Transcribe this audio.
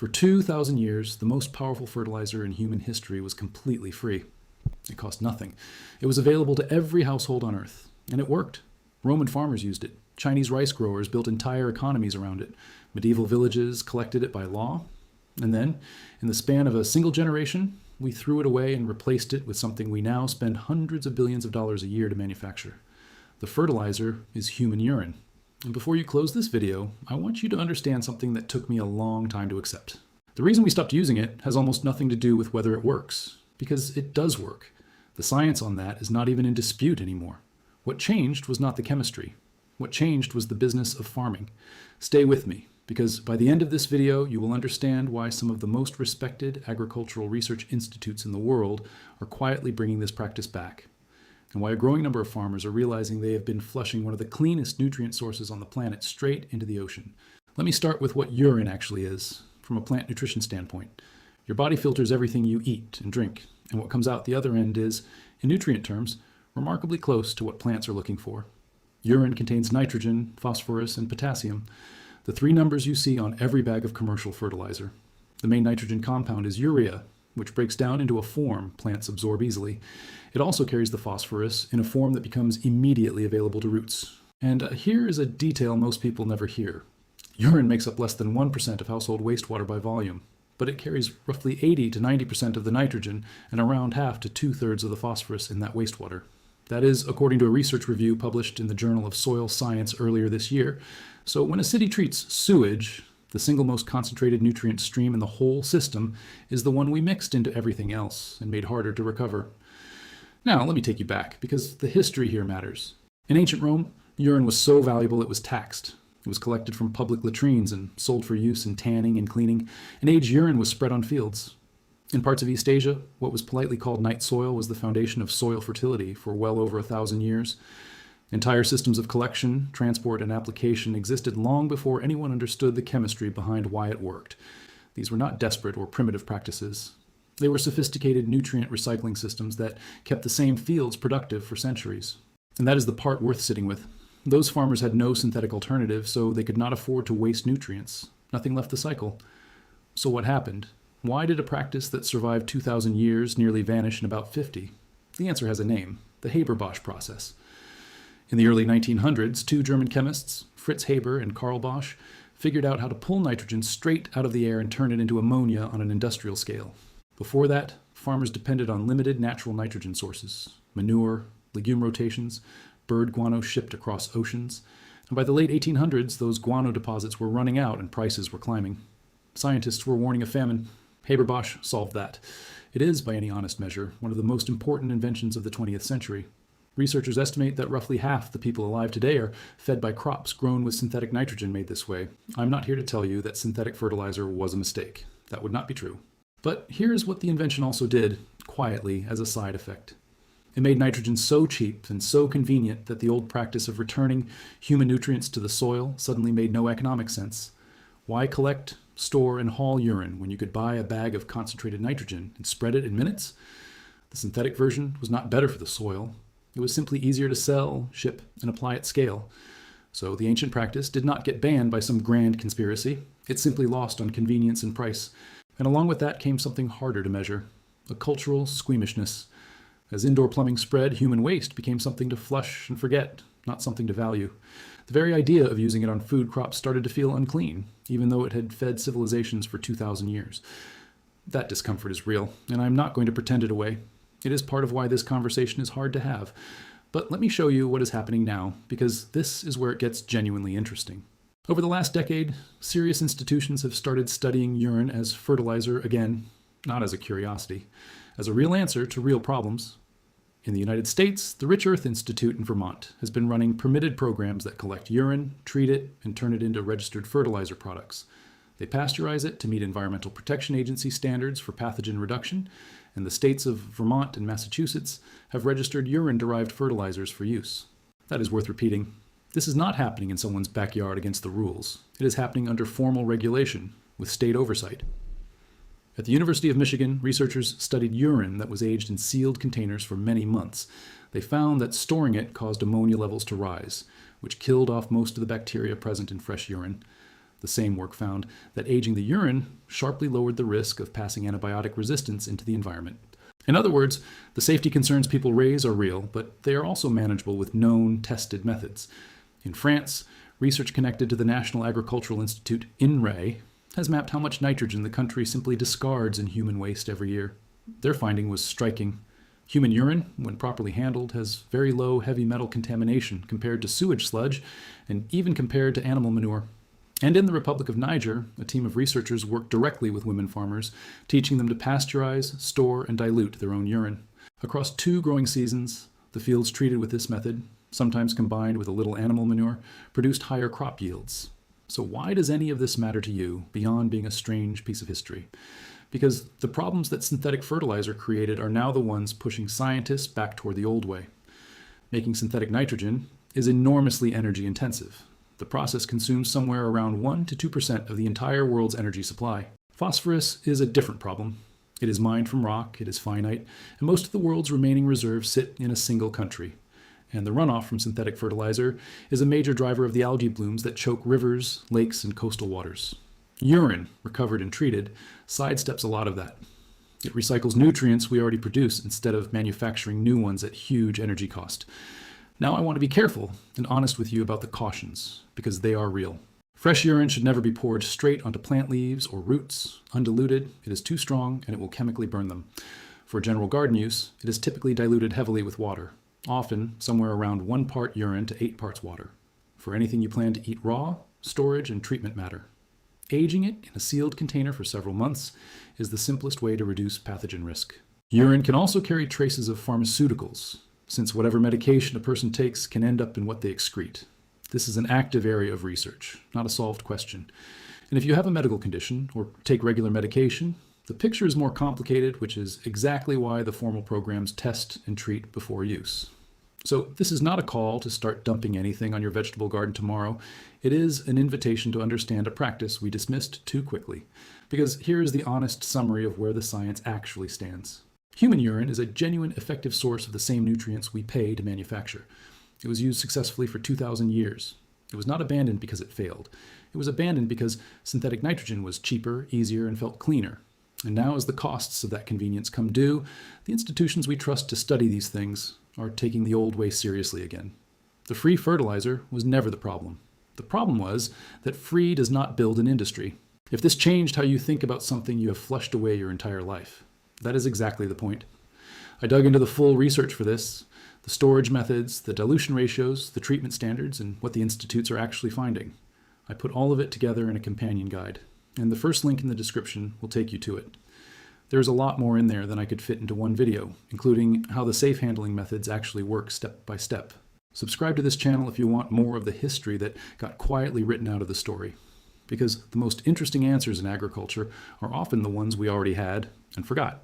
For 2,000 years, the most powerful fertilizer in human history was completely free. It cost nothing. It was available to every household on Earth, and it worked. Roman farmers used it. Chinese rice growers built entire economies around it. Medieval villages collected it by law. And then, in the span of a single generation, we threw it away and replaced it with something we now spend hundreds of billions of dollars a year to manufacture. The fertilizer is human urine. And before you close this video, I want you to understand something that took me a long time to accept. The reason we stopped using it has almost nothing to do with whether it works, because it does work. The science on that is not even in dispute anymore. What changed was not the chemistry. What changed was the business of farming. Stay with me, because by the end of this video, you will understand why some of the most respected agricultural research institutes in the world are quietly bringing this practice back, and why a growing number of farmers are realizing they have been flushing one of the cleanest nutrient sources on the planet straight into the ocean. Let me start with what urine actually is, from a plant nutrition standpoint. Your body filters everything you eat and drink, and what comes out the other end is, in nutrient terms, remarkably close to what plants are looking for. Urine contains nitrogen, phosphorus, and potassium, the three numbers you see on every bag of commercial fertilizer. The main nitrogen compound is urea, which breaks down into a form plants absorb easily. It also carries the phosphorus in a form that becomes immediately available to roots. And here is a detail most people never hear. Urine makes up less than 1% of household wastewater by volume, but it carries roughly 80 to 90% of the nitrogen and around half to 2/3 of the phosphorus in that wastewater. That is according to a research review published in the Journal of Soil Science earlier this year. So when a city treats sewage, the single most concentrated nutrient stream in the whole system is the one we mixed into everything else and made harder to recover. Now, let me take you back, because the history here matters. In ancient Rome, urine was so valuable it was taxed. It was collected from public latrines and sold for use in tanning and cleaning, and aged urine was spread on fields. In parts of East Asia, what was politely called night soil was the foundation of soil fertility for well over 1,000 years. Entire systems of collection, transport, and application existed long before anyone understood the chemistry behind why it worked. These were not desperate or primitive practices. They were sophisticated nutrient recycling systems that kept the same fields productive for centuries. And that is the part worth sitting with. Those farmers had no synthetic alternative, so they could not afford to waste nutrients. Nothing left the cycle. So what happened? Why did a practice that survived 2,000 years nearly vanish in about 50? The answer has a name: the Haber-Bosch process. In the early 1900s, two German chemists, Fritz Haber and Karl Bosch, figured out how to pull nitrogen straight out of the air and turn it into ammonia on an industrial scale. Before that, farmers depended on limited natural nitrogen sources: manure, legume rotations, bird guano shipped across oceans. And by the late 1800s, those guano deposits were running out and prices were climbing. Scientists were warning of famine. Haber-Bosch solved that. It is, by any honest measure, one of the most important inventions of the 20th century. Researchers estimate that roughly half the people alive today are fed by crops grown with synthetic nitrogen made this way. I'm not here to tell you that synthetic fertilizer was a mistake. That would not be true. But here's what the invention also did, quietly, as a side effect. It made nitrogen so cheap and so convenient that the old practice of returning human nutrients to the soil suddenly made no economic sense. Why collect, store, and haul urine when you could buy a bag of concentrated nitrogen and spread it in minutes? The synthetic version was not better for the soil. It was simply easier to sell, ship, and apply at scale. So the ancient practice did not get banned by some grand conspiracy. It simply lost on convenience and price. And along with that came something harder to measure: a cultural squeamishness. As indoor plumbing spread, human waste became something to flush and forget, not something to value. The very idea of using it on food crops started to feel unclean, even though it had fed civilizations for 2,000 years. That discomfort is real, and I'm not going to pretend it away. It is part of why this conversation is hard to have. But let me show you what is happening now, because this is where it gets genuinely interesting. Over the last decade, serious institutions have started studying urine as fertilizer again, not as a curiosity, as a real answer to real problems. In the United States, the Rich Earth Institute in Vermont has been running permitted programs that collect urine, treat it, and turn it into registered fertilizer products. They pasteurize it to meet Environmental Protection Agency standards for pathogen reduction, and the states of Vermont and Massachusetts have registered urine-derived fertilizers for use. That is worth repeating. This is not happening in someone's backyard against the rules. It is happening under formal regulation, with state oversight. At the University of Michigan, researchers studied urine that was aged in sealed containers for many months. They found that storing it caused ammonia levels to rise, which killed off most of the bacteria present in fresh urine. The same work found that aging the urine sharply lowered the risk of passing antibiotic resistance into the environment. In other words, the safety concerns people raise are real, but they are also manageable with known, tested methods. In France, research connected to the National Agricultural Institute, INRAE, has mapped how much nitrogen the country simply discards in human waste every year. Their finding was striking. Human urine, when properly handled, has very low heavy metal contamination compared to sewage sludge and even compared to animal manure. And in the Republic of Niger, a team of researchers worked directly with women farmers, teaching them to pasteurize, store, and dilute their own urine. Across 2 growing seasons, the fields treated with this method, sometimes combined with a little animal manure, produced higher crop yields. So why does any of this matter to you, beyond being a strange piece of history? Because the problems that synthetic fertilizer created are now the ones pushing scientists back toward the old way. Making synthetic nitrogen is enormously energy intensive. The process consumes somewhere around 1 to 2% of the entire world's energy supply. Phosphorus is a different problem. It is mined from rock, it is finite, and most of the world's remaining reserves sit in a single country. And the runoff from synthetic fertilizer is a major driver of the algae blooms that choke rivers, lakes, and coastal waters. Urine, recovered and treated, sidesteps a lot of that. It recycles nutrients we already produce instead of manufacturing new ones at huge energy cost. Now I want to be careful and honest with you about the cautions, because they are real. Fresh urine should never be poured straight onto plant leaves or roots. Undiluted, it is too strong and it will chemically burn them. For general garden use, it is typically diluted heavily with water, often somewhere around 1 part urine to 8 parts water. For anything you plan to eat raw, storage and treatment matter. Aging it in a sealed container for several months is the simplest way to reduce pathogen risk. Urine can also carry traces of pharmaceuticals, since whatever medication a person takes can end up in what they excrete. This is an active area of research, not a solved question. And if you have a medical condition or take regular medication, the picture is more complicated, which is exactly why the formal programs test and treat before use. So this is not a call to start dumping anything on your vegetable garden tomorrow. It is an invitation to understand a practice we dismissed too quickly, because here is the honest summary of where the science actually stands. Human urine is a genuine, effective source of the same nutrients we pay to manufacture. It was used successfully for 2,000 years. It was not abandoned because it failed. It was abandoned because synthetic nitrogen was cheaper, easier, and felt cleaner. And now, as the costs of that convenience come due, the institutions we trust to study these things are taking the old way seriously again. The free fertilizer was never the problem. The problem was that free does not build an industry. If this changed how you think about something you have flushed away your entire life, that is exactly the point. I dug into the full research for this, the storage methods, the dilution ratios, the treatment standards, and what the institutes are actually finding. I put all of it together in a companion guide, and the first link in the description will take you to it. There's a lot more in there than I could fit into one video, including how the safe handling methods actually work step by step. Subscribe to this channel if you want more of the history that got quietly written out of the story, because the most interesting answers in agriculture are often the ones we already had and forgot.